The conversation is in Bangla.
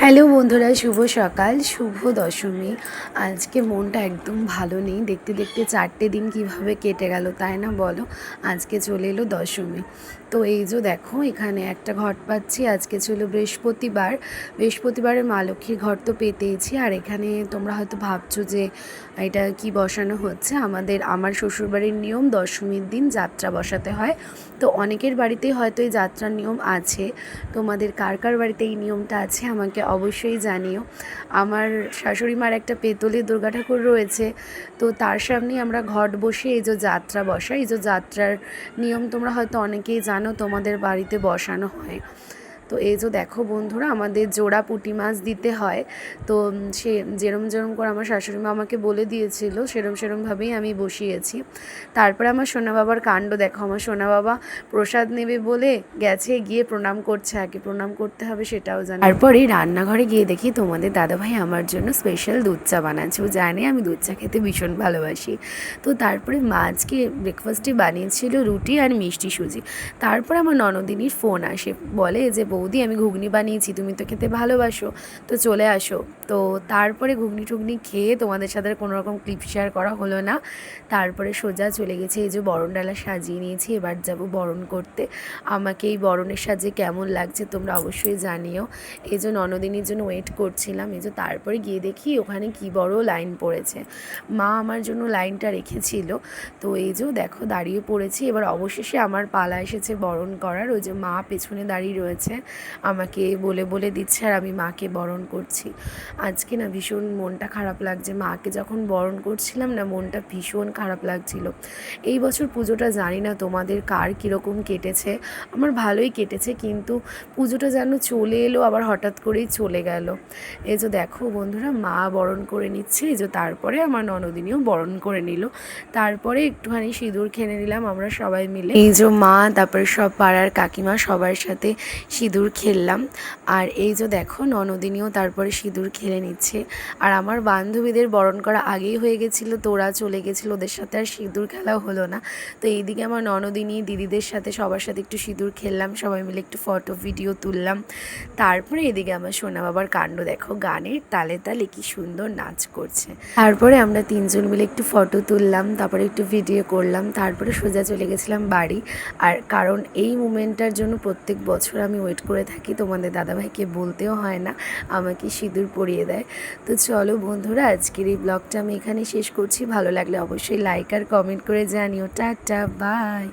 হ্যালো বন্ধুরা, শুভ সকাল, শুভ দশমী। আজকে মনটা একদম ভালো নেই। দেখতে দেখতে 4টে দিন কিভাবে কেটে গেল তাই না বলো। আজকে চলে এলো দশমী। তো এই যে দেখো, এখানে একটা ঘট পাচ্ছি। আজকে ছিল বৃহস্পতিবারের মা লক্ষ্মীর ঘট তো পেতেইছি। আর এখানে তোমরা হয়তো ভাবছো যে এটা কি বসানো হচ্ছে। আমার শ্বশুরবাড়ির নিয়ম দশমীর দিন যাত্রা বসাতে হয়। তো অনেকের বাড়িতেই হয়তো এই যাত্রার নিয়ম আছে। তোমাদের কার কার বাড়িতে এই নিয়মটা আছে আমাকে অবশ্যই জানিও। আমার শাশুড়ি মার একটা পেতলের দুর্গা ঠাকুর রয়েছে, তো তার সামনেই আমরা ঘট বসে এই যে যাত্রা বসাই। এই যে যাত্রার নিয়ম তোমরা হয়তো অনেকেই জানো, তোমাদের বাড়িতে বসানো হয়। তো এই যে দেখো বন্ধুরা, আমাদের জোড়া পুঁটি মাছ দিতে হয়। তো সে যেরম করে আমার শাশুড়ি মা আমাকে বলে দিয়েছিল সেরমভাবেই আমি বসিয়েছি। তারপরে আমার সোনা বাবার কাণ্ড দেখো। আমার সোনা বাবা প্রসাদ নেবে বলে গেছে, গিয়ে প্রণাম করছে। আগে প্রণাম করতে হবে সেটাও জানি। তারপরে রান্নাঘরে গিয়ে দেখি তোমাদের দাদাভাই আমার জন্য স্পেশাল দুধ চা বানাচ্ছে। ও জানে আমি দুধ চা খেতে ভীষণ ভালোবাসি। তো তারপরে মা আজকে ব্রেকফাস্টে বানিয়েছিল রুটি আর মিষ্টি সুজি। তারপরে আমার ননদিনীর ফোন আসে, বলে যে বৌদি আমি ঘুগনি বানিয়েছি, তুমি তো খেতে ভালোবাসো, তো চলে আসো। তো তারপরে ঘুগনি টুগনি খেয়ে তোমাদের সাথে কোনো রকম ক্লিপ শেয়ার করা হলো না। তারপরে সোজা চলে গেছে। এই যে বরণ ডালা সাজিয়ে নিয়েছি, এবার যাব বরণ করতে। আমাকে এই বরণের সাজে কেমন লাগছে তোমরা অবশ্যই জানিও। এই যে ননদিনীর জন্য ওয়েট করছিলাম। এই যে তারপরে গিয়ে দেখি ওখানে কি বড় লাইন পড়েছে। মা আমার জন্য লাইনটা রেখেছিল। তো এই যে দেখো দাঁড়িয়ে পড়েছি। এবার অবশেষে আমার পালা এসেছে বরণ করার। ওই যে মা পেছনে দাঁড়িয়ে রয়েছে, আমাকে বলে বলে দিচ্ছে আর আমি মাকে বরণ করছি। আজকে না ভীষণ মনটা খারাপ লাগছে। মাকে যখন বরণ করছিলাম না, মনটা ভীষণ খারাপ লাগছিল। এই বছর পুজোটা জানি না তোমাদের কার কীরকম কেটেছে। আমার ভালোই কেটেছে, কিন্তু পুজোটা যেন চলে এলো আবার হঠাৎ করেই চলে গেল। এই যে দেখো বন্ধুরা, মা বরণ করে নিচ্ছে। এই যে তারপরে আমার ননদিনীও বরণ করে নিল। তারপরে একটুখানি সিঁদুর খেলে নিলাম আমরা সবাই মিলে। এই যে মা, তারপরে সব পাড়ার কাকিমা সবার সাথে সিঁদুর খেললাম। আর এই যে দেখো ননদিনীও তারপরে সিঁদুর খেলে নিচ্ছে। আর আমার বান্ধবীদের বরণ করা আগেই হয়ে গেছিলো, তো ওরা চলে গেছিলো, ওদের সাথে আর সিঁদুর খেলা হলো না। তো এইদিকে আমার ননদিনী দিদিদের সাথে সবার সাথে একটু সিঁদুর খেললাম, সবাই মিলে একটু ফটো ভিডিও তুললাম। তারপরে এদিকে আমার সোনা বাবার কাণ্ড দেখো, গানের তালে তালে কি সুন্দর নাচ করছে। তারপরে আমরা তিনজন মিলে একটু ফটো তুললাম, তারপরে একটু ভিডিও করলাম। তারপরে সোজা চলে গেছিলাম বাড়ি। আর কারণ এই মুমেন্টটার জন্য প্রত্যেক বছর আমি ওয়েট করে থাকি। তোমাদের দাদাভাইকে বলতেও হয় না, আমাকে সিঁদুর পরিয়ে দেয়। তো চলো বন্ধুরা, আজকের এই ব্লগটা আমি এখানে শেষ করছি। ভালো লাগলে অবশ্যই লাইক আর কমেন্ট করে জানিও। Tata, by.